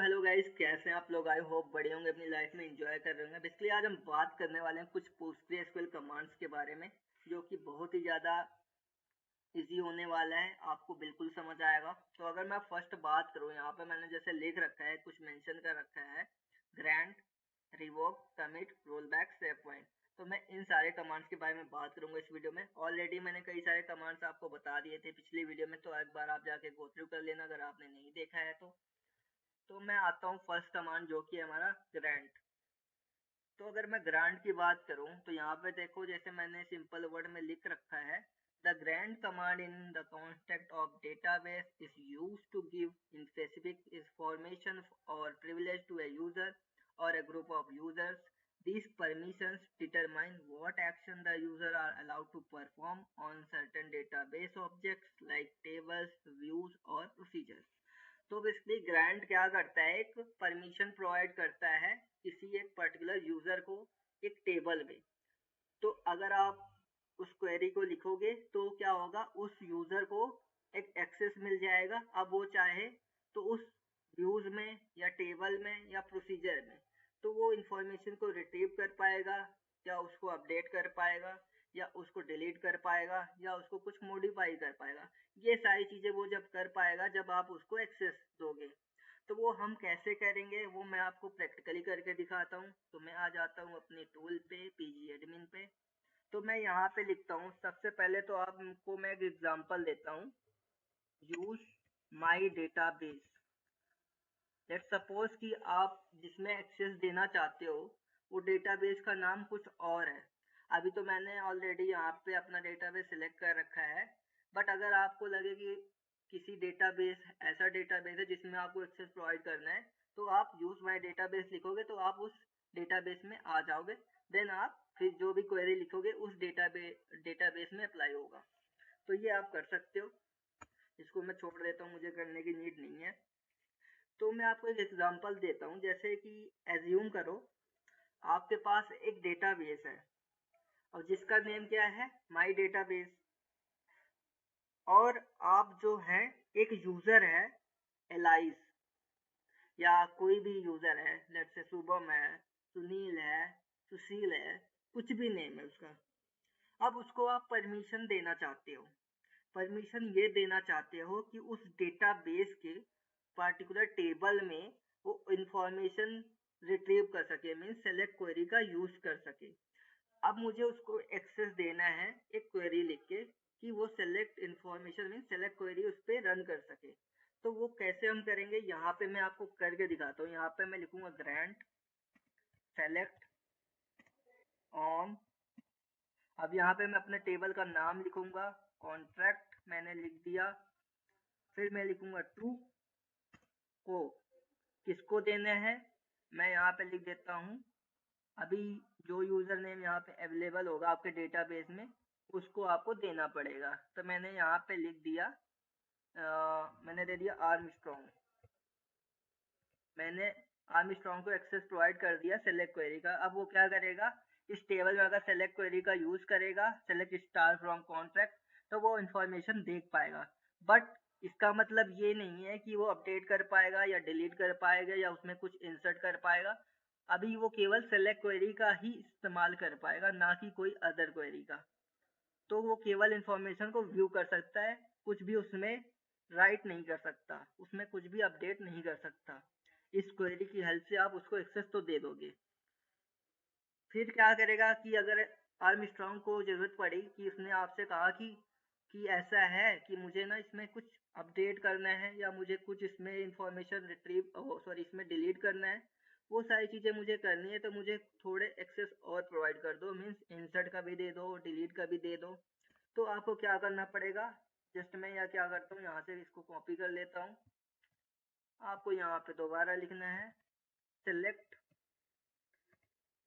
Hello guys, कैसे हैं आप लोग। आई होप बढ़िया होंगे, अपनी लाइफ में एंजॉय कर रहे होंगे। बेसिकली आज हम बात करने वाले हैं कुछ पोस्टग्रेसक्यूएल कमांड्स के बारे में, जो कि बहुत ही ज़्यादा इजी होने वाला है, आपको बिल्कुल समझ आएगा। तो अगर मैं फर्स्ट बात करूँ, यहाँ पे मैंने जैसे लिख रखा है, कुछ मेंशन कर रखा है, grant, revoke, commit, roll back, save point. तो मैं इन सारे कमांड्स के बारे में बात करूंगा इस वीडियो में। ऑलरेडी मैंने कई सारे कमांड्स आपको बता दिए थे पिछली वीडियो में, तो एक बार आप जाके गो थ्रू कर लेना अगर आपने नहीं देखा है तो मैं आता हूँ फर्स्ट कमांड, जो कि हमारा ग्रांट। तो अगर मैं ग्रांट की बात करूँ तो यहाँ पे देखो, जैसे मैंने सिंपल वर्ड में लिख रखा है, the grant command in the context of database is used to give in specific information और privilege to a user or a group of users. These permissions determine what action the user are allowed to perform on certain database objects like tables, views और procedures. तो basically grant क्या करता है, एक permission provide करता है किसी एक पर्टिकुलर यूजर को एक टेबल में। तो अगर आप उस क्वेरी को लिखोगे तो क्या होगा, उस यूजर को एक एक्सेस मिल जाएगा। अब वो चाहे तो उस व्यूज में या टेबल में या प्रोसीजर में, तो वो इंफॉर्मेशन को रिट्रीव कर पाएगा, या उसको अपडेट कर पाएगा, या उसको डिलीट कर पाएगा, या उसको कुछ मॉडिफाई कर पाएगा। ये सारी चीजें वो जब कर पाएगा जब आप उसको एक्सेस दोगे। तो वो हम कैसे करेंगे वो मैं आपको प्रैक्टिकली करके दिखाता हूँ। तो मैं आ जाता हूँ अपने टूल पे, पीजी एडमिन पे। तो मैं यहाँ पे लिखता हूँ, सबसे पहले तो आपको मैं एक एग्जांपल देता हूँ, use my database. Let's suppose कि आप जिसमें एक्सेस देना चाहते हो वो डेटाबेस का नाम कुछ और है। अभी तो मैंने ऑलरेडी यहाँ पे अपना डेटाबेस सिलेक्ट कर रखा है, बट अगर आपको लगे कि किसी डेटाबेस, ऐसा डेटाबेस है जिसमें आपको एक्सेस प्रोवाइड करना है, तो आप यूज माई डेटाबेस लिखोगे तो आप उस डेटाबेस में आ जाओगे। देन आप फिर जो भी क्वेरी लिखोगे उस डेटाबेस में अप्लाई होगा। तो ये आप कर सकते हो, इसको मैं छोड़ देता हूँ, मुझे करने की नीड नहीं है। तो मैं आपको एक एग्जांपल देता हूँ, जैसे कि एज्यूम करो आपके पास एक डेटाबेस है और जिसका नेम क्या है, माई डेटाबेस। और आप जो है एक यूजर है, एलाइस, या कोई भी यूजर है, लेट्स से शुभम है, सुनील है, सुशील है, कुछ भी नेम है उसका। अब उसको आप परमिशन देना चाहते हो। परमिशन ये देना चाहते हो कि उस डेटाबेस के पार्टिकुलर टेबल में वो इंफॉर्मेशन रिट्रीव कर सके, मीन सेलेक्ट क्वेरी का यूज कर सके। अब मुझे उसको एक्सेस देना है एक क्वेरी लिख के कि वो select information mean select query उस पर रन कर सके। तो वो कैसे हम करेंगे, यहाँ पे मैं आपको करके दिखाता हूँ। यहाँ पे मैं लिखूंगा ग्रांट सेलेक्ट ऑन। अब यहाँ पे मैं अपने टेबल का नाम लिखूंगा, कॉन्ट्रैक्ट मैंने लिख दिया। फिर मैं लिखूंगा टू को किसको देना है, मैं यहाँ पे लिख देता हूँ, अभी जो यूजर नेम यहाँ पे अवेलेबल होगा आपके डेटाबेस में उसको आपको देना पड़ेगा। तो मैंने यहाँ पे लिख दिया, मैंने दे दिया आर्मस्ट्रॉन्ग। मैंने आर्मस्ट्रॉन्ग को एक्सेस प्रोवाइड कर दिया सेलेक्ट क्वेरी का। अब वो क्या करेगा, इस टेबल में अगर सेलेक्ट क्वेरी का यूज करेगा, सेलेक्ट स्टार फ्रॉम कॉन्ट्रैक्ट, तो वो इंफॉर्मेशन देख पाएगा। बट इसका मतलब ये नहीं है कि वो अपडेट कर पाएगा या डिलीट कर पाएगा या उसमें कुछ इंसर्ट कर पाएगा। अभी वो केवल सेलेक्ट क्वेरी का ही इस्तेमाल कर पाएगा, ना कि कोई अदर क्वेरी का। तो वो केवल इंफॉर्मेशन को व्यू कर सकता है, कुछ भी उसमें राइट नहीं कर सकता, उसमें कुछ भी अपडेट नहीं कर सकता। इस क्वेरी की हेल्प से आप उसको एक्सेस तो दे दोगे। फिर क्या करेगा कि अगर आर्मस्ट्रॉन्ग को जरूरत पड़ी कि उसने आपसे कहा कि ऐसा है कि मुझे ना इसमें कुछ अपडेट करना है या मुझे कुछ इसमें इंफॉर्मेशन रिट्रीव इसमें डिलीट करना है, वो सारी चीज़ें मुझे करनी है, तो मुझे थोड़े एक्सेस और प्रोवाइड कर दो, मीन्स इंसर्ट का भी दे दो, डिलीट का भी दे दो। तो आपको क्या करना पड़ेगा, जस्ट मैं यहाँ क्या करता हूँ, यहाँ से इसको कॉपी कर लेता हूँ। आपको यहाँ पे दोबारा लिखना है सेलेक्ट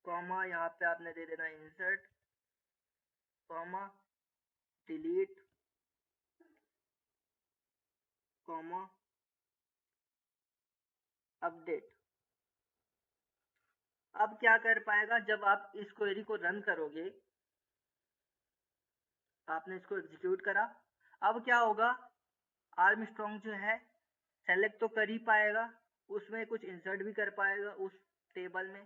कॉमा, यहाँ पे आपने दे देना insert comma delete comma update. अब क्या कर पाएगा, जब आप इस क्वेरी को रन करोगे, आपने इसको एग्जीक्यूट करा, अब क्या होगा, आर्मस्ट्रॉन्ग जो है सेलेक्ट तो कर ही पाएगा, उसमें कुछ इंसर्ट भी कर पाएगा उस टेबल में,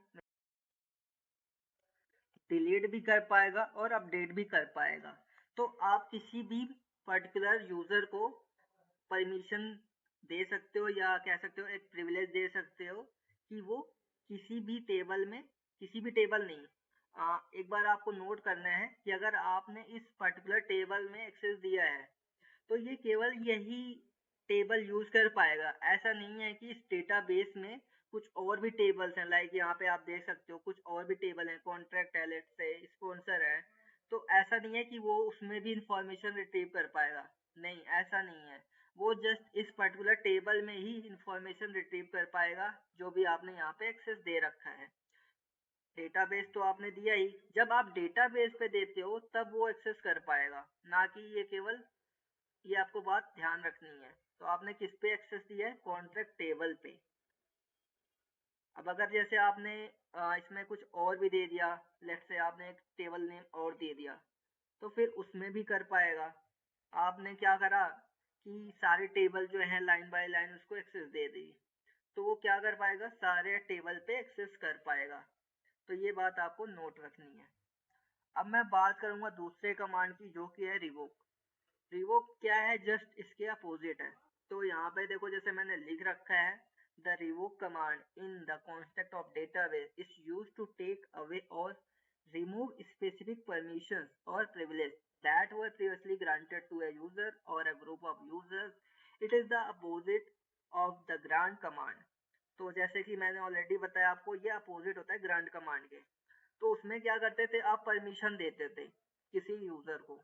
डिलीट भी कर पाएगा और अपडेट भी कर पाएगा। तो आप किसी भी पर्टिकुलर यूजर को परमिशन दे सकते हो या कह सकते हो एक प्रिविलेज दे सकते हो कि वो किसी भी टेबल में, किसी भी टेबल नहीं, एक बार आपको नोट करना है कि अगर आपने इस पर्टिकुलर टेबल में एक्सेस दिया है तो ये केवल यही टेबल यूज कर पाएगा। ऐसा नहीं है कि इस डेटाबेस में कुछ और भी टेबल्स हैं, लाइक यहाँ पे आप देख सकते हो कुछ और भी टेबल हैं, कॉन्ट्रैक्ट है, लेट्स से स्पॉन्सर है। तो ऐसा नहीं है कि वो उसमें भी इंफॉर्मेशन रिट्रीव कर पाएगा, नहीं ऐसा नहीं है। वो जस्ट इस पर्टिकुलर टेबल में ही इंफॉर्मेशन रिट्रीव कर पाएगा जो भी आपने यहाँ पे एक्सेस दे रखा है। डेटाबेस तो आपने दिया ही, जब आप डेटाबेस पे देते हो तब वो एक्सेस कर पाएगा, ना कि ये केवल, ये आपको बात ध्यान रखनी है। तो आपने किस पे एक्सेस दिया है, कॉन्ट्रैक्ट टेबल पे। अब अगर जैसे आपने इसमें कुछ और भी दे दिया, लेट्स से आपने एक टेबल नेम और दे दिया, तो फिर उसमें भी कर पाएगा। आपने क्या करा कि सारे टेबल जो है लाइन बाय लाइन उसको एक्सेस दे दी, तो वो क्या कर पाएगा, सारे टेबल पे एक्सेस कर पाएगा। तो ये बात आपको नोट रखनी है। अब मैं बात करूंगा दूसरे कमांड की जो कि है रिवोक। रिवोक क्या है, जस्ट इसके अपोजिट है। तो यहाँ पे देखो जैसे मैंने लिख रखा है, the revoke command in the context of database is used to take away और remove specific permissions or privileges that were previously granted to a user or a group of users. It is the opposite of the grant command. तो जैसे कि मैंने already बताया आपको, ये opposite होता है ग्रांट कमांड के। तो उसमें क्या करते थे, आप परमिशन देते थे किसी यूजर को।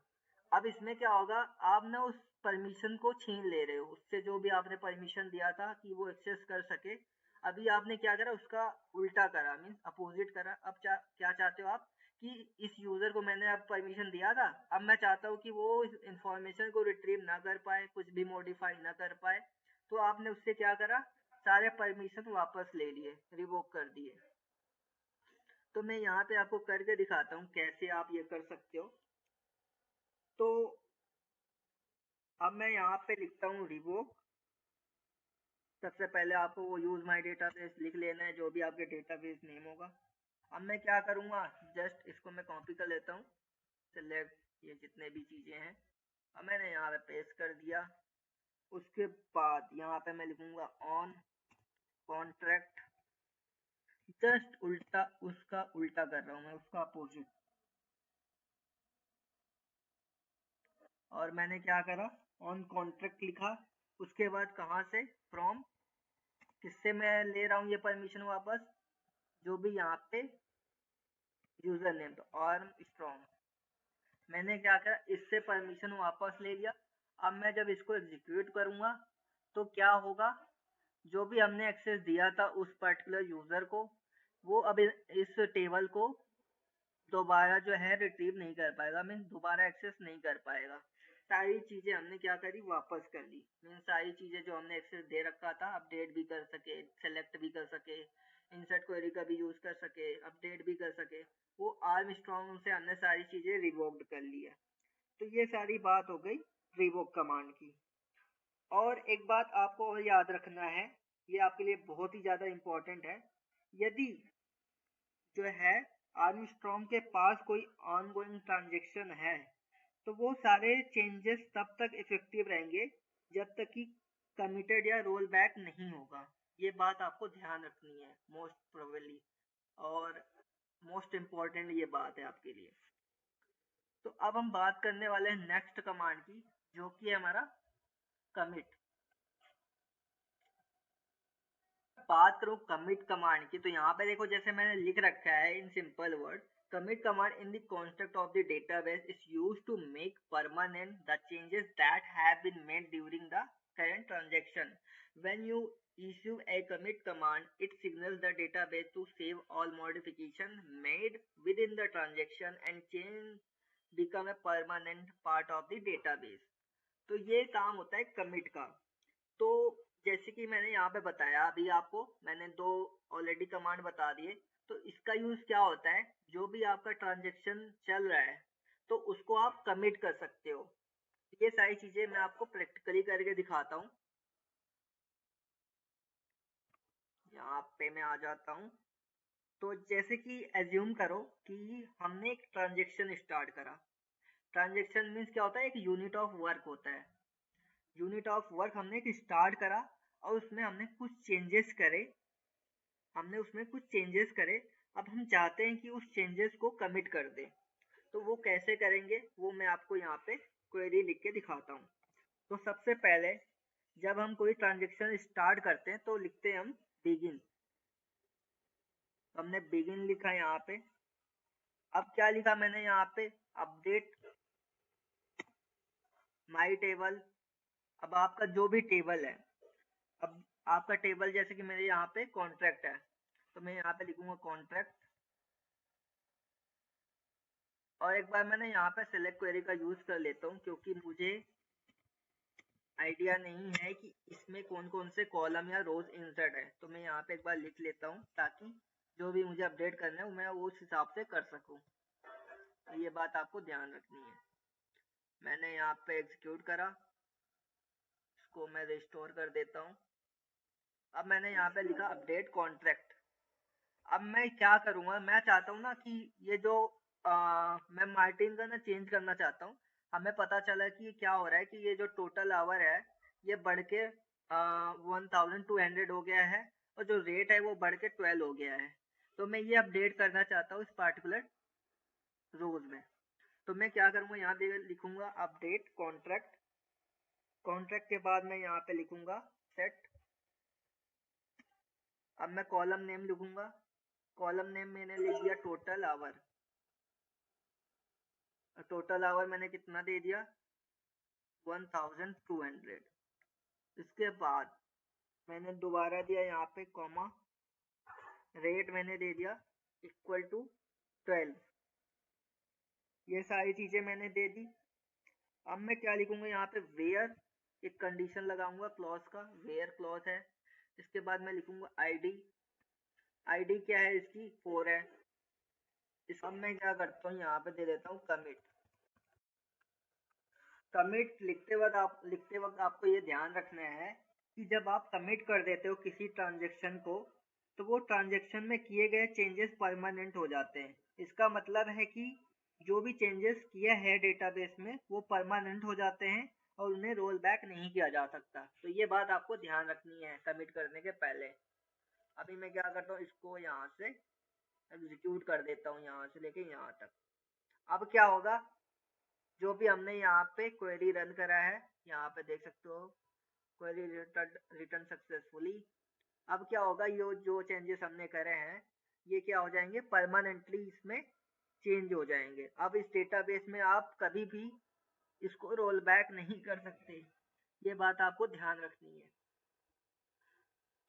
अब इसमें क्या होगा, आप ना उस परमिशन को छीन ले रहे हो उससे, जो भी आपने परमिशन दिया था कि वो एक्सेस कर सके। अभी आपने क्या करा, उसका उल्टा करा, मीन्स अपोजिट करा। अब क्या चाहते हो आप कि इस यूजर को मैंने अब परमिशन दिया था, अब मैं चाहता हूँ कि वो इस इंफॉर्मेशन को रिट्रीव ना कर पाए, कुछ भी मॉडिफाई ना कर पाए। तो आपने उससे क्या करा, सारे परमिशन वापस ले लिए, रिवोक कर दिए। तो मैं यहाँ पे आपको करके दिखाता हूँ कैसे आप ये कर सकते हो। तो अब मैं यहाँ पे लिखता हूँ रिवोक। सबसे पहले आपको वो यूज माई डेटाबेस लिख लेना है, जो भी आपके डेटाबेस नेम होगा। अब मैं क्या करूँगा, जस्ट इसको मैं कॉपी कर लेता हूँ, सेलेक्ट ये जितने भी चीज़ें हैं। अब मैंने यहाँ पे पेस्ट कर दिया। उसके बाद यहाँ पे मैं लिखूंगा ऑन कॉन्ट्रैक्ट, जस्ट उल्टा, उसका उल्टा कर रहा हूँ मैं, उसका अपोजिट। और मैंने क्या करा, ऑन कॉन्ट्रैक्ट लिखा। उसके बाद कहाँ से, फ्रॉम, किससे मैं ले रहा हूँ ये परमिशन वापस, जो भी यहाँ पे यूजर नेम, तो आर्म स्ट्रॉन्ग। मैंने क्या करा, इससे परमिशन वापस ले लिया। अब मैं जब इसको एग्जीक्यूट करूंगा तो क्या होगा, जो भी हमने एक्सेस दिया था उस पर्टिकुलर यूजर को, वो अब इस टेबल को दोबारा जो है रिट्रीव नहीं कर पाएगा, मीन दोबारा एक्सेस नहीं कर पाएगा। सारी चीजें हमने क्या करी, वापस कर ली। मीन सारी चीजें जो हमने एक्सेस दे रखा था, अपडेट भी कर सके, सेलेक्ट भी कर सके, इंसर्ट क्वेरी का भी यूज कर सके, अपडेट भी कर सके, वो आर्म स्ट्रॉन्ग से हमने सारी चीजें रिवोक्ड कर ली है। तो ये सारी बात हो गई रिवोक कमांड की। और एक बात आपको और याद रखना है, ये आपके लिए बहुत ही ज्यादा इंपॉर्टेंट है। यदि जो है आर्मस्ट्रॉन्ग के पास कोई ऑनगोइंग ट्रांजेक्शन है, तो वो सारे चेंजेस तब तक इफेक्टिव रहेंगे जब तक कि कमिटेड या रोल बैक नहीं होगा। ये बात आपको ध्यान रखनी है मोस्ट प्रोबेबली, और मोस्ट इम्पॉर्टेंट ये बात है आपके लिए। तो अब हम बात करने वाले हैं नेक्स्ट कमांड की, जो कि है हमारा कमिट। बात करूं कमिट कमांड की, तो यहाँ पे देखो जैसे मैंने लिख रखा है in simple word, commit command in the construct of the database is used to make permanent the changes that have been made during the current transaction. When you issue a commit command, it signals the database to save all modifications made within the transaction and change become a permanent part of the database. तो ये काम होता है commit का। तो जैसे कि मैंने यहाँ पे बताया, अभी आपको मैंने दो ऑलरेडी कमांड बता दिए। तो इसका यूज क्या होता है, जो भी आपका ट्रांजेक्शन चल रहा है तो उसको आप कमिट कर सकते हो। ये सारी चीजें मैं आपको प्रैक्टिकली करके दिखाता हूँ। यहाँ पे मैं आ जाता हूँ। तो जैसे कि एज्यूम करो कि हमने एक ट्रांजेक्शन स्टार्ट करा। ट्रांजेक्शन मीन्स क्या होता है, एक यूनिट ऑफ वर्क होता है। यूनिट ऑफ वर्क हमने एक स्टार्ट करा और उसमें हमने कुछ चेंजेस करे। अब हम चाहते हैं कि उस चेंजेस को कमिट कर दें। तो वो कैसे करेंगे वो मैं आपको यहाँ पे क्वेरी लिख के दिखाता हूँ। तो सबसे पहले जब हम कोई ट्रांजेक्शन स्टार्ट करते हैं तो लिखते हैं हम बिगिन। हमने बिगिन लिखा यहाँ पे। अब क्या लिखा मैंने यहाँ पे, अपडेट माई टेबल। अब आपका जो भी टेबल है, अब आपका टेबल जैसे कि मेरे यहाँ पे कॉन्ट्रैक्ट है तो मैं यहाँ पे लिखूंगा कॉन्ट्रैक्ट। और एक बार मैंने यहाँ पे सेलेक्ट क्वेरी का यूज कर लेता हूँ क्योंकि मुझे आइडिया नहीं है कि इसमें कौन कौन से कॉलम या रोज इंसर्ट है। तो मैं यहाँ पे एक बार लिख लेता हूँ ताकि जो भी मुझे अपडेट करना है मैं उस हिसाब से कर सकूँ। तो ये बात आपको ध्यान रखनी है। मैंने यहाँ पे एग्जीक्यूट करा, इसको मैं रिस्टोर कर देता हूँ। अब मैंने यहाँ पे लिखा अपडेट कॉन्ट्रैक्ट। अब मैं क्या करूँगा, मैं चाहता हूँ ना कि ये जो मैं मार्टिन का ना चेंज करना चाहता हूँ। हमें पता चला कि क्या हो रहा है कि ये जो टोटल आवर है ये बढ़ के 1200 हो गया है और जो रेट है वो बढ़ के 12 हो गया है। तो मैं ये अपडेट करना चाहता हूँ इस पार्टिकुलर रोज में। तो मैं क्या करूँगा, यहाँ पे लिखूंगा अपडेट कॉन्ट्रैक्ट। कॉन्ट्रैक्ट के बाद मैं यहाँ पे लिखूंगा सेट। अब मैं कॉलम नेम लिखूंगा। कॉलम नेम मैंने लिख दिया टोटल आवर। टोटल आवर मैंने कितना दे दिया, 1200। इसके बाद मैंने दोबारा दिया यहाँ पे कॉमा, रेट मैंने दे दिया इक्वल टू 12। ये सारी चीजें मैंने दे दी। अब मैं क्या लिखूंगा यहाँ पे, वेयर, एक कंडीशन लगाऊंगा क्लॉज का, वेयर क्लॉज है। इसके बाद मैं लिखूंगा आईडी। आईडी क्या है इसकी, 4 है। इस अब मैं क्या करता हूँ, यहाँ पे दे देता हूँ कमिट। कमिट लिखते वक्त आपको ये ध्यान रखना है कि जब आप कमिट कर देते हो किसी ट्रांजेक्शन को तो वो ट्रांजेक्शन में किए गए चेंजेस परमानेंट हो जाते हैं। इसका मतलब है कि जो भी चेंजेस किए हैं डेटाबेस में वो परमानेंट हो जाते हैं और उन्हें रोल बैक नहीं किया जा सकता। तो ये बात आपको ध्यान रखनी है कमिट करने के पहले। अभी मैं क्या करता हूँ, इसको यहाँ से एग्जीक्यूट कर देता हूँ, यहाँ से लेके यहाँ तक। अब क्या होगा, जो भी हमने यहाँ पे क्वेरी रन करा है यहाँ पे देख सकते हो, क्वेरी रिटर्न सक्सेसफुली। अब क्या होगा, ये जो चेंजेस हमने करे हैं ये क्या हो जाएंगे, परमानेंटली इसमें चेंज हो जाएंगे। अब इस डेटाबेस में आप कभी भी इसको रोल बैक नहीं कर सकते, ये बात आपको ध्यान रखनी है।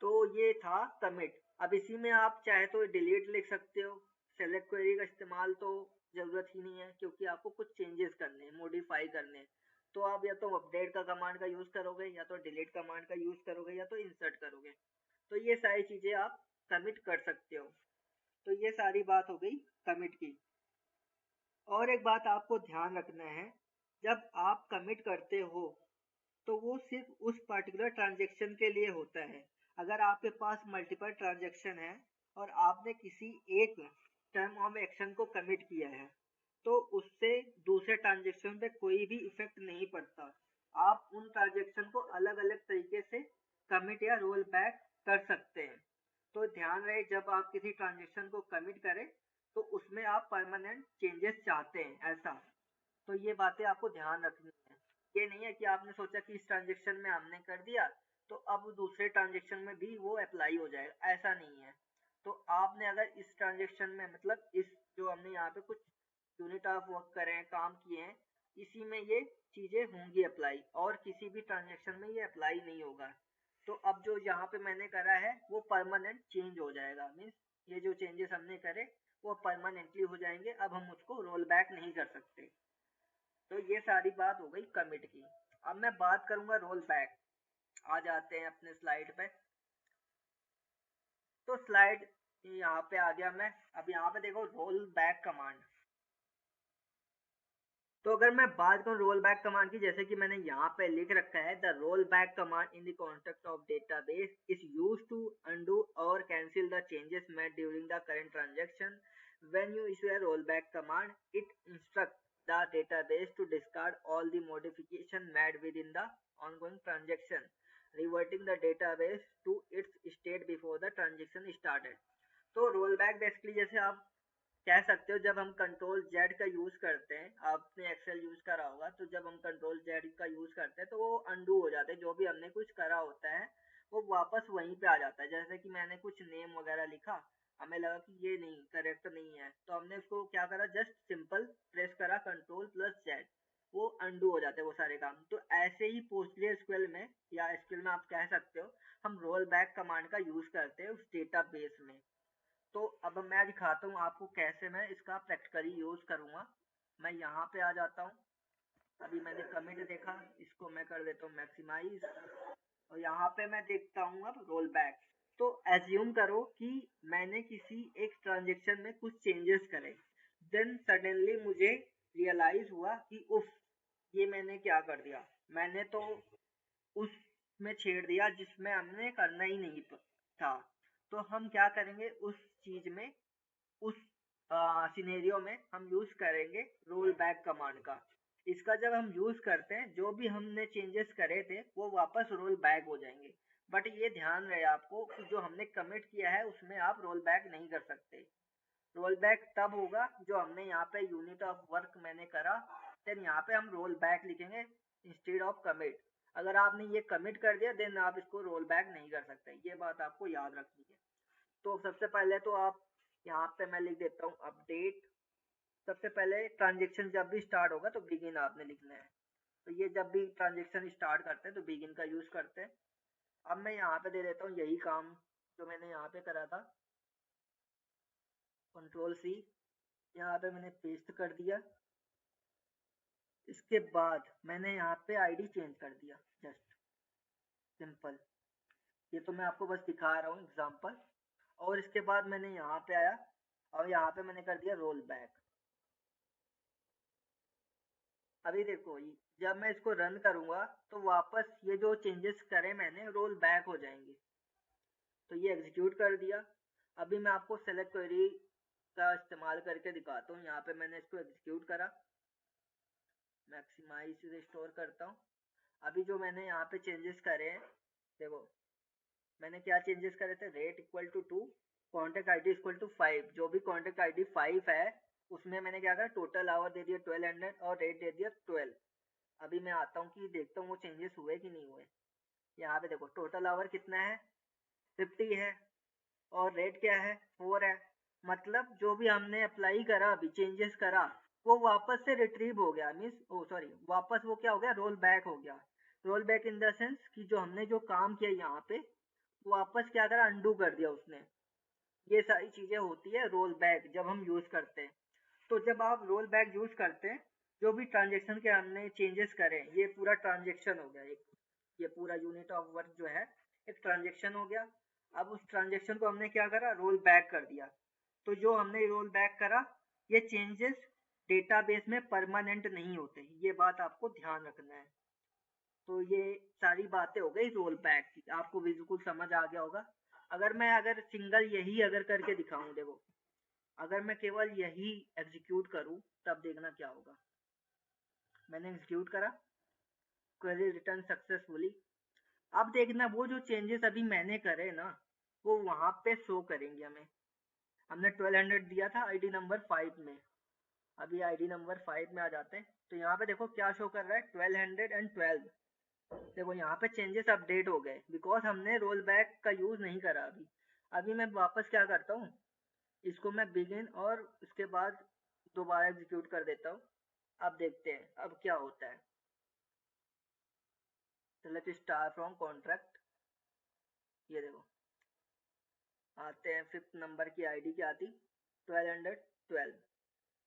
तो ये था कमिट। अब इसी में आप चाहे तो डिलीट लिख सकते हो। सेलेक्ट क्वेरी का इस्तेमाल तो जरूरत ही नहीं है क्योंकि आपको कुछ चेंजेस करने हैं, मॉडिफाई करने हैं। तो आप या तो अपडेट का कमांड का यूज करोगे या तो डिलीट कमांड का यूज करोगे या तो इंसर्ट करोगे। तो ये सारी चीजें आप कमिट कर सकते हो। तो ये सारी बात हो गई कमिट की। और एक बात आपको ध्यान रखना है, जब आप कमिट करते हो तो वो सिर्फ उस पर्टिकुलर ट्रांजेक्शन के लिए होता है। अगर आपके पास मल्टीपल ट्रांजेक्शन है और आपने किसी एक टर्म ऑफ एक्शन को कमिट किया है तो उससे दूसरे ट्रांजेक्शन पे कोई भी इफेक्ट नहीं पड़ता। आप उन ट्रांजेक्शन को अलग अलग तरीके से कमिट या रोल बैक कर सकते हैं। तो ध्यान रहे, जब आप किसी ट्रांजेक्शन को कमिट करें तो उसमें आप परमानेंट चेंजेस चाहते हैं ऐसा। तो ये बातें आपको ध्यान रखनी है। ये नहीं है कि आपने सोचा कि इस ट्रांजेक्शन में हमने कर दिया तो अब दूसरे ट्रांजेक्शन में भी वो अप्लाई हो जाएगा, ऐसा नहीं है। तो आपने अगर इस ट्रांजेक्शन में मतलब इस जो हमने यहाँ पे कुछ यूनिट ऑफ वर्क करे हैं, काम किए हैं, इसी में ये चीजें होंगी अप्लाई, और किसी भी ट्रांजेक्शन में ये अप्लाई नहीं होगा। तो अब जो यहाँ पे मैंने करा है वो परमानेंट चेंज हो जाएगा। मीन्स ये जो चेंजेस हमने करे वो परमानेंटली हो जाएंगे, अब हम उसको रोल बैक नहीं कर सकते। तो ये सारी बात हो गई कमिट की। अब मैं बात करूंगा रोल बैक। आ जाते हैं अपने स्लाइड पे। तो स्लाइड यहाँ पे आ गया मैं। अब यहाँ पे देखो रोल बैक कमांड। तो अगर मैं बात करूँ रोल बैक कमांड की, जैसे कि मैंने यहाँ पे लिख रखा है, the roll back command in the context of database is used to undo और cancel the changes made during the current transaction. When you issue a rollback command, it instructs the database to discard all the modification made within the ongoing transaction, reverting the database to its state before the transaction started. तो roll back basically जैसे आप कह सकते हो, जब हम control Z का use करते हैं, आपने एक्सेल यूज करा होगा, तो जब हम कंट्रोल जेड का यूज करते हैं तो वो अंडू हो जाते हैं, जो भी हमने कुछ करा होता है वो वापस वहीं पे आ जाता है। जैसे कि मैंने कुछ नेम वगैरह लिखा, हमें लगा कि ये नहीं करेक्ट नहीं है, तो हमने उसको क्या करा, जस्ट सिंपल प्रेस करा कंट्रोल प्लस जेड, वो अंडू हो जाते हैं वो सारे काम। तो ऐसे ही पोस्टग्रेसक्यूएल में या एसक्यूएल में आप कह सकते हो, हम रोल बैक कमांड का यूज करते हैं उस डेटाबेस में। तो अब मैं दिखाता हूँ आपको कैसे मैं इसका प्रैक्टिकली यूज करूँगा। मैं यहाँ पे आ जाता हूँ, अभी मैंने कमेंट देखा, इसको मैं कर देता हूँ मैक्सिमाइज, और यहाँ पे मैं देखता हूँ अब रोल बैक। तो एज्यूम करो कि मैंने किसी एक ट्रांजेक्शन में कुछ चेंजेस करे, देन सडनली मुझे रियलाइज हुआ कि उफ, ये मैंने क्या कर दिया, मैंने तो उसमें छेड़ दिया जिसमें हमने करना ही नहीं था। तो हम क्या करेंगे उस चीज में, उस सिनेरियो में हम यूज करेंगे रोल बैक कमांड का। इसका जब हम यूज करते हैं, जो भी हमने चेंजेस करे थे वो वापस रोल बैक हो जाएंगे। बट ये ध्यान रहे आपको कि जो हमने कमिट किया है उसमें आप रोल बैक नहीं कर सकते। रोल बैक तब होगा जो हमने यहाँ पे यूनिट ऑफ वर्क मैंने करा, देन यहाँ पे हम रोल बैक लिखेंगे इंस्टेड ऑफ कमिट। अगर आपने ये कमिट कर दिया देन आप इसको रोल बैक नहीं कर सकते, ये बात आपको याद रखनी है। तो सबसे पहले तो आप यहाँ पे मैं लिख देता हूँ अपडेट। सबसे पहले ट्रांजेक्शन जब भी स्टार्ट होगा तो बिगिन आपने लिखना है, तो ये जब भी ट्रांजेक्शन स्टार्ट करते हैं तो बिगिन का यूज करते हैं। अब मैं यहाँ पे दे देता हूँ यही काम जो मैंने यहाँ पे करा था, कंट्रोल सी, यहाँ पे मैंने पेस्ट कर दिया। इसके बाद मैंने यहाँ पे आईडी चेंज कर दिया, जस्ट सिंपल, ये तो मैं आपको बस दिखा रहा हूँ एग्जांपल। और इसके बाद मैंने यहाँ पे आया और यहाँ पे मैंने कर दिया रोल बैक। अभी देखो जब मैं इसको रन करूंगा तो वापस ये जो चेंजेस करे मैंने रोल बैक हो जाएंगे। तो ये एग्जीक्यूट कर दिया। अभी मैं आपको सेलेक्ट क्वेरी का इस्तेमाल करके दिखाता हूँ। यहाँ पे मैंने इसको एग्जीक्यूट करा, मैक्सिमाइज रिस्टोर करता हूँ। अभी जो मैंने यहाँ पे चेंजेस करे हैं, देखो मैंने क्या चेंजेस करे थे, rate equal to 2, contact ID equal to 5। जो भी कॉन्टेक्ट आईडी 5 है उसमें मैंने क्या करा, टोटल आवर दे दिया 1200 और रेट दे दिया 12। अभी मैं आता हूँ कि देखता हूँ वो चेंजेस हुए कि नहीं हुए। यहाँ पे देखो टोटल आवर कितना है, 50 है, और रेट क्या है, 4 है। मतलब जो भी हमने अप्लाई करा, अभी चेंजेस करा, वो वापस से रिट्रीव हो गया, मीन्स ओ सॉरी वापस वो क्या हो गया, रोल बैक हो गया। Roll back in the sense कि जो हमने जो काम किया यहाँ पे वापस क्या करा, अंडू कर दिया उसने। ये सारी चीजें होती है रोल बैक जब हम यूज करते हैं। तो जब आप रोल बैक यूज करते हैं, जो भी ट्रांजेक्शन के हमने चेंजेस करें, ये पूरा ट्रांजेक्शन हो गया, एक ये पूरा यूनिट ऑफ वर्क जो है एक ट्रांजेक्शन हो गया। अब उस ट्रांजेक्शन को हमने क्या करा, रोल बैक कर दिया। तो जो हमने रोल बैक करा, ये चेंजेस डेटाबेस में परमानेंट नहीं होते, ये बात आपको ध्यान रखना है। तो ये सारी बातें हो गई रोल बैक की, आपको बिल्कुल समझ आ गया होगा। अगर सिंगल यही अगर करके दिखाऊं, देखो अगर मैं केवल यही एग्जीक्यूट करूं तब देखना क्या होगा। मैंने एग्जीक्यूट करा, क्वेरी रिटर्न सक्सेसफुली। अब देखना वो जो चेंजेस अभी मैंने करे ना, वो वहां पे शो करेंगे हमें। हमने 1200 दिया था आईडी नंबर 5 में। अभी आईडी नंबर 5 में आ जाते हैं, तो यहाँ पे देखो क्या शो कर रहा है, 1212। देखो यहाँ पे चेंजेस अपडेट हो गए बिकॉज हमने रोल बैक का यूज नहीं करा अभी। अभी मैं वापस क्या करता हूँ, इसको मैं बिगिन और उसके बाद दोबारा एग्जीक्यूट कर देता हूँ। अब देखते हैं अब क्या होता है। सेलेक्ट स्टार फ्रॉम कॉन्ट्रैक्ट, ये देखो आते हैं, 5th नंबर की आईडी क्या आती, 1212।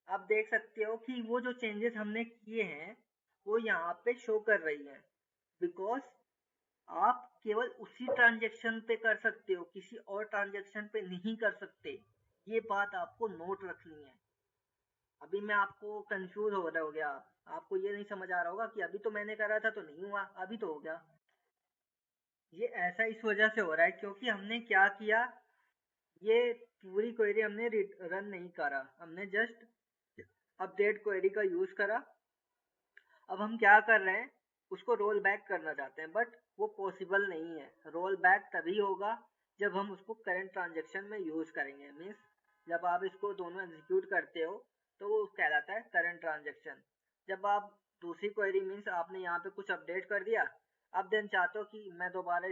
अब देख सकते हो कि वो जो चेंजेस हमने किए हैं वो यहाँ पे शो कर रही है, बिकॉज आप केवल उसी ट्रांजेक्शन पे कर सकते हो, किसी और ट्रांजेक्शन पे नहीं कर सकते। ये बात आपको नोट रखनी है। अभी मैं आपको कंफ्यूज हो रहा हो गया, आपको ये नहीं समझ आ रहा होगा कि अभी तो मैंने करा था तो नहीं हुआ, अभी तो हो गया। ये ऐसा इस वजह से हो रहा है क्योंकि हमने क्या किया, ये पूरी क्वेरी हमने रन नहीं करा, हमने जस्ट अपडेट क्वेरी का यूज करा। अब हम क्या कर रहे हैं, उसको रोल बैक करना चाहते हैं, बट वो पॉसिबल नहीं है। रोल बैक तभी होगा जब हम उसको करंट ट्रांजेक्शन में यूज करेंगे। मीन्स जब आप इसको दोनों एग्जीक्यूट करते हो तो वो कहलाता है करंट ट्रांजेक्शन। जब आप दूसरी क्वेरी मीन्स आपने यहाँ पे कुछ अपडेट कर दिया, अब देन चाहते हो कि मैं दोबारा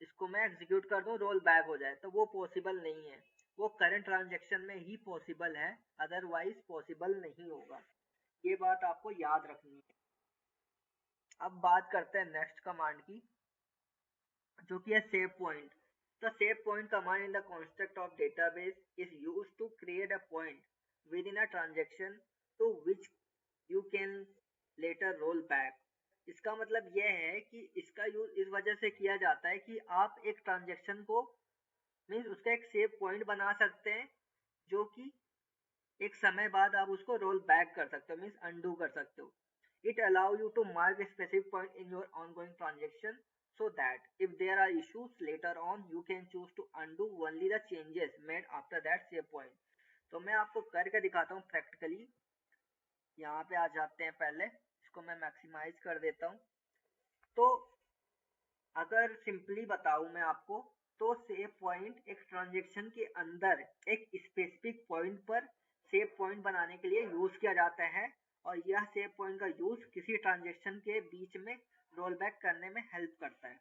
इसको मैं एग्जीक्यूट कर दूं, रोल बैक हो जाए, तो वो पॉसिबल नहीं है। वो करंट ट्रांजेक्शन में ही पॉसिबल है, अदरवाइज पॉसिबल नहीं होगा। ये बात आपको याद रखनी है। अब बात करते हैं नेक्स्ट कमांड की, जो कि है save point. The save point command in the construct of database is used to create a point within a transaction to which you can later roll back. इसका मतलब यह है कि इसका यूज इस वजह से किया जाता है कि आप एक ट्रांजेक्शन को मीन्स उसका एक सेव पॉइंट बना सकते हैं, जो कि एक समय बाद आप उसको रोल बैक कर सकते हो, मीन्स अनडू कर सकते हो। It allow you to mark a specific point in your ongoing transaction so that if there are issues later on, you can choose to undo only the changes made after that save point. तो मैं आपको करके दिखाता हूँ practically. यहाँ पे आ जाते हैं, पहले इसको मैं मैक्सिमाइज कर देता हूँ। तो अगर सिंपली बताऊँ मैं आपको, तो सेव पॉइंट एक ट्रांजेक्शन के अंदर एक स्पेसिफिक पॉइंट पर सेव पॉइंट बनाने के लिए यूज किया जाता है, और यह सेव पॉइंट का यूज किसी ट्रांजेक्शन के बीच में रोल बैक करने में हेल्प करता है।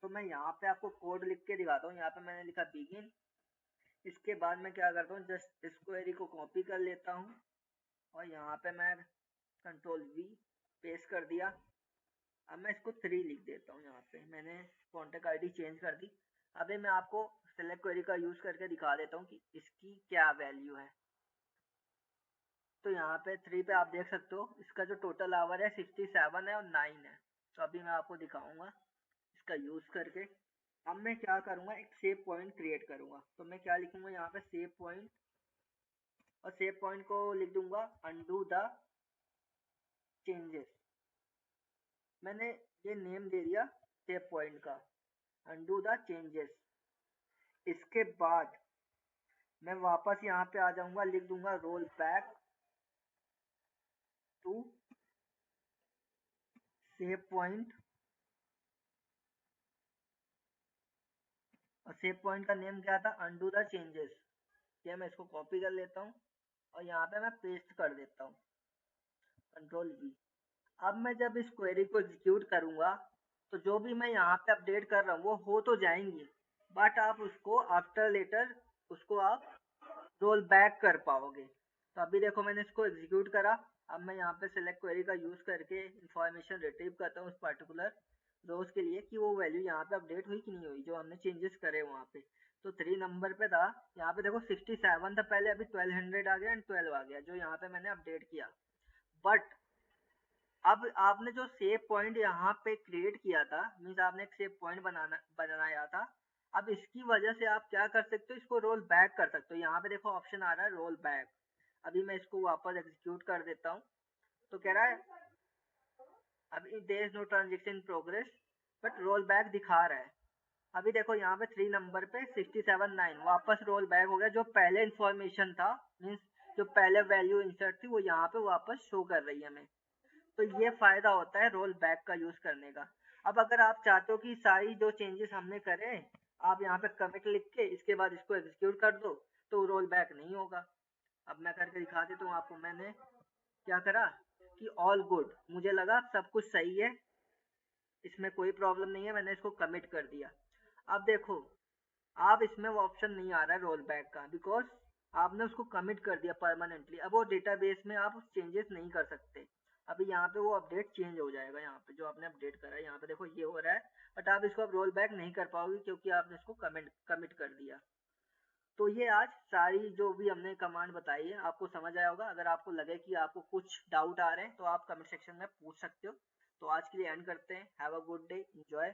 तो मैं यहाँ पे आपको कोड लिख के दिखाता हूँ। यहाँ पे मैंने लिखा बिगिन, इसके बाद मैं क्या करता हूँ, जस्ट इस क्वेरी को कॉपी कर लेता हूँ और यहाँ पे मैं कंट्रोल वी पेस्ट कर दिया। अब मैं इसको 3 लिख देता हूँ। यहाँ पे मैंने कॉन्टेक्ट आईडी चेंज कर दी। अभी मैं आपको सेलेक्ट क्वेरी का यूज करके दिखा देता हूँ कि इसकी क्या वैल्यू है। तो यहाँ पे 3 पे आप देख सकते हो इसका जो टोटल आवर है 67 है और 9 है। तो अभी मैं आपको दिखाऊंगा इसका यूज करके। अब मैं क्या करूँगा, एक सेव पॉइंट क्रिएट करूँगा। तो मैं क्या लिखूंगा यहाँ पे, सेव पॉइंट, और सेव पॉइंट को लिख दूंगा अनडू द चेंजेस। मैंने ये नेम दे दिया सेव पॉइंट का, अनडू द चेंजेस। इसके बाद मैं वापस यहाँ पे आ जाऊंगा, लिख दूंगा roll back to save point, और सेव पॉइंट का नेम क्या था, अनडू द चेंजेस। ये मैं इसको कॉपी कर लेता हूँ और यहाँ पे मैं पेस्ट कर देता हूँ, कंट्रोल वी। अब मैं जब इस क्वेरी को एग्जीक्यूट करूंगा तो जो भी मैं यहाँ पे अपडेट कर रहा हूँ वो हो तो जाएंगी, बट आप उसको आफ्टर लेटर उसको आप रोल बैक कर पाओगे। तो अभी देखो मैंने इसको एग्जीक्यूट करा। अब मैं यहाँ पे सेलेक्ट क्वेरी का यूज करके इंफॉर्मेशन रिट्रीव करता हूँ उस पर्टिकुलर रोज के लिए कि वो वैल्यू यहाँ पे अपडेट हुई कि नहीं हुई, जो हमने चेंजेस करे वहाँ पे। तो 3 नंबर पे था, यहाँ पे देखो 67 था पहले, अभी 1200 आ गया एंड 12 आ गया, जो यहाँ पे मैंने अपडेट किया। बट अब आपने जो सेव पॉइंट यहाँ पे क्रिएट किया था, मीन्स आपने एक सेव पॉइंट बनाया था, अब इसकी वजह से आप क्या कर सकते हो, इसको रोल बैक कर सकते हो। यहाँ पे देखो ऑप्शन आ रहा है रोल बैक। अभी मैं इसको वापस एग्जीक्यूट कर देता हूँ। तो कह रहा है अभी there is no transaction progress but roll back दिखा रहा है। अभी देखो यहाँ पे 3 नंबर पे 67.9 वापस रोल बैक हो गया। जो पहले इंफॉर्मेशन था, मीन्स जो पहले वैल्यू इंसर्ट थी, वो यहाँ पे वापस शो कर रही है हमें। तो ये फायदा होता है रोल बैक का यूज करने का। अब अगर आप चाहते हो कि सारी जो चेंजेस हमने करे आप यहाँ पे कमिट लिख के इसके बाद इसको एग्जीक्यूट कर दो, तो रोल बैक नहीं होगा। अब मैं करके दिखा देता हूँ आपको। मैंने क्या करा कि ऑल गुड, मुझे लगा सब कुछ सही है, इसमें कोई प्रॉब्लम नहीं है, मैंने इसको कमिट कर दिया। अब देखो आप इसमें वो ऑप्शन नहीं आ रहा है रोल बैक का, बिकॉज आपने उसको कमिट कर दिया परमानेंटली। अब वो डेटाबेस में आप चेंजेस नहीं कर सकते। अभी यहाँ पे वो अपडेट चेंज हो जाएगा। यहाँ पे जो आपने अपडेट करा है यहाँ पे देखो ये हो रहा है, बट आप इसको अब रोल बैक नहीं कर पाओगे क्योंकि आपने इसको कमिट कर दिया। तो ये आज सारी जो भी हमने कमांड बताई है आपको समझ आया होगा। अगर आपको लगे कि आपको कुछ डाउट आ रहे हैं तो आप कमेंट सेक्शन में पूछ सकते हो। तो आज के लिए एंड करते हैं। Have a good day, enjoy.